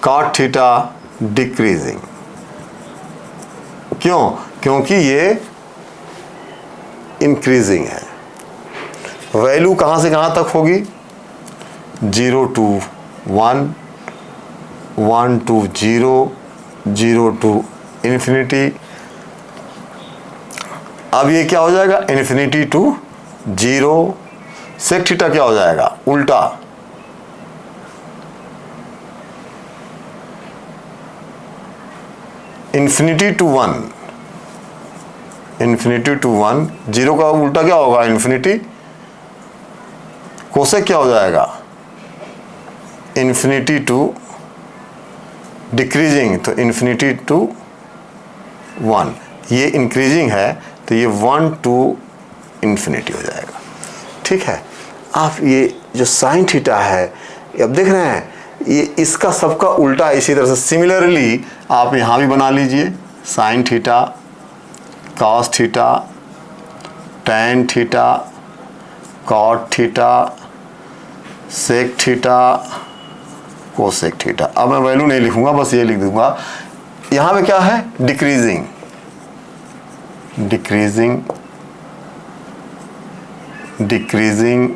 A: cot theta, decreasing. क्यों? क्योंकि ये इंक्रीजिंग है। वैल्यू कहाँ से कहाँ तक होगी, 0 to 1, 1 to 0, 0 to इन्फिनिटी। अब ये क्या हो जाएगा, इन्फिनिटी टू 0। सेक थीटा क्या हो जाएगा, उल्टा, इन्फिनिटी टू 1, इन्फिनिटी टू 1, 0 का उल्टा क्या होगा, इन्फिनिटी। कोसेक क्या हो जाएगा, इन्फिनिटी टू डिक्रीजिंग, तो इन्फिनिटी टू 1, ये इंक्रीजिंग है तो ये 1 टू इन्फिनिटी हो जाएगा। ठीक है, आप ये जो साइन थीटा है, अब देख रहे हैं ये इसका सबका उल्टा। इसी तरह से सिमिलरली आप यहाँ भी बना लीजिए, sine theta, cos theta, tan theta, cot theta, sec theta, cosec theta. अब मैं वैल्यू नहीं लिखूंगा, बस ये लिख दूंगा। यहाँ पे क्या है, डिक्रीजिंग, डिक्रीजिंग, डिक्रीजिंग,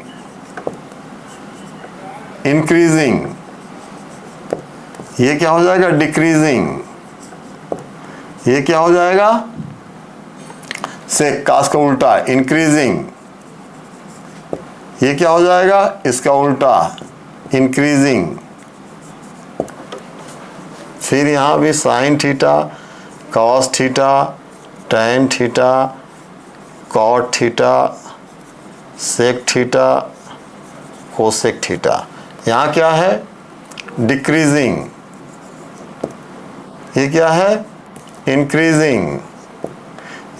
A: इंक्रीजिंग, ये क्या हो जाएगा, डिक्रीजिंग, ये क्या हो जाएगा, सेक कास का उल्टा इंक्रीजिंग, ये क्या हो जाएगा, इसका उल्टा इंक्रीजिंग। फिर यहाँ भी sine theta, cos theta, tan theta, cot theta, sec theta, cosec theta. यहाँ क्या है, डिक्रीजिंग, ये क्या है, इंक्रीजिंग,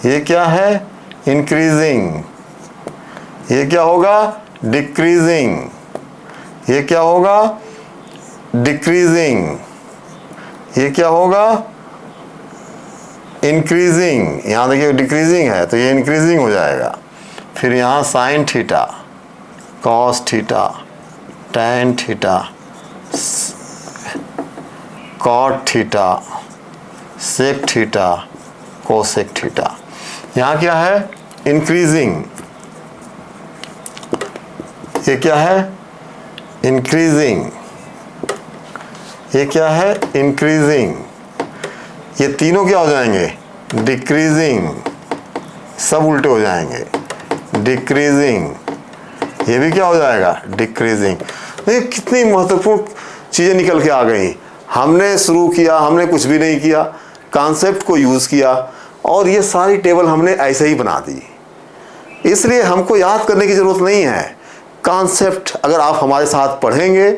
A: ये क्या है, इंक्रीजिंग, ये क्या होगा, डिक्रीजिंग, ये क्या होगा, डिक्रीजिंग, ये क्या होगा, इंक्रीजिंग। यहाँ देखिए डिक्रीजिंग है तो ये इंक्रीजिंग हो जाएगा। फिर यहाँ sine theta, cos theta, tan theta, cot theta, sec theta, cosec theta. यहाँ क्या है, इंक्रीजिंग, ये क्या है, इंक्रीजिंग, ये क्या है, इंक्रीजिंग। ये तीनों क्या हो जाएंगे, डिक्रीजिंग, सब उल्टे हो जाएंगे, डिक्रीजिंग, ये भी क्या हो जाएगा, डिक्रीजिंग। देखिए कितनी महत्वपूर्ण चीज़ें निकल के आ गई। हमने शुरू किया, हमने कुछ भी नहीं किया, कॉन्सेप्ट को यूज़ किया और ये सारी टेबल हमने ऐसे ही बना दी। इसलिए हमको याद करने की ज़रूरत नहीं है। कॉन्सेप्ट अगर आप हमारे साथ पढ़ेंगे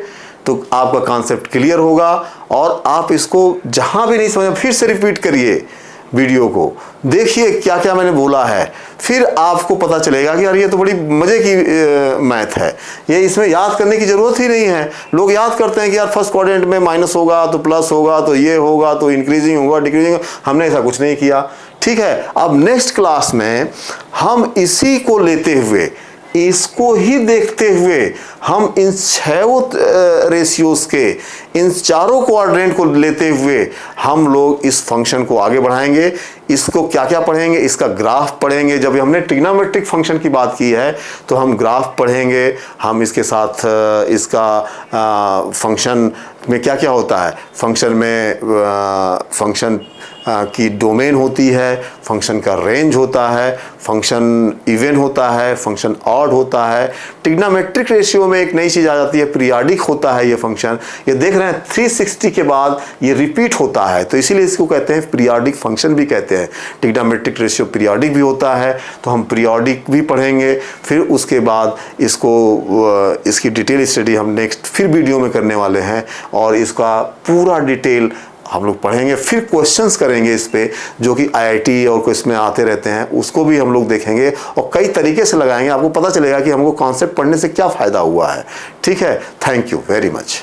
A: तो आपका कॉन्सेप्ट क्लियर होगा और आप इसको जहाँ भी नहीं समझ, फिर से रिपीट करिए वीडियो को, देखिए क्या क्या मैंने बोला है, फिर आपको पता चलेगा कि यार ये तो बड़ी मज़े की मैथ है, ये इसमें याद करने की ज़रूरत ही नहीं है। लोग याद करते हैं कि यार फर्स्ट क्वाड्रेंट में माइनस होगा तो प्लस होगा तो ये होगा तो इंक्रीजिंग होगा डिक्रीजिंग, हमने ऐसा कुछ नहीं किया। ठीक है, अब नेक्स्ट क्लास में हम इसी को लेते हुए, इसको ही देखते हुए हम इन 6 रेशियोज के इन चारों क्वाड्रेंट को लेते हुए हम लोग इस फंक्शन को आगे बढ़ाएंगे। इसको क्या क्या पढ़ेंगे, इसका ग्राफ पढ़ेंगे। जब हमने ट्रिग्नोमेट्रिक फंक्शन की बात की है तो हम ग्राफ पढ़ेंगे, हम इसके साथ इसका फंक्शन में क्या क्या होता है, फंक्शन में फंक्शन की डोमेन होती है, फंक्शन का रेंज होता है, फंक्शन इवन होता है, फंक्शन ऑड होता है। ट्रिग्नोमेट्रिक रेशियो में एक नई चीज़ आ जाती है, पीरियाडिक होता है ये फंक्शन। ये देख रहे हैं 360 के बाद ये रिपीट होता है, तो इसीलिए इसको कहते हैं पीरियाडिक फंक्शन भी कहते हैं। ट्रिग्नोमेट्रिक रेशियो पीरियाडिक भी होता है, तो हम पीरियाडिक भी पढ़ेंगे। फिर उसके बाद इसकी डिटेल स्टडी हम नेक्स्ट फिर वीडियो में करने वाले हैं और इसका पूरा डिटेल हम लोग पढ़ेंगे। फिर क्वेश्चंस करेंगे इस पे, जो कि आईआईटी और कुछ में आते रहते हैं, उसको भी हम लोग देखेंगे और कई तरीके से लगाएंगे। आपको पता चलेगा कि हमको कॉन्सेप्ट पढ़ने से क्या फ़ायदा हुआ है। ठीक है, थैंक यू वेरी मच।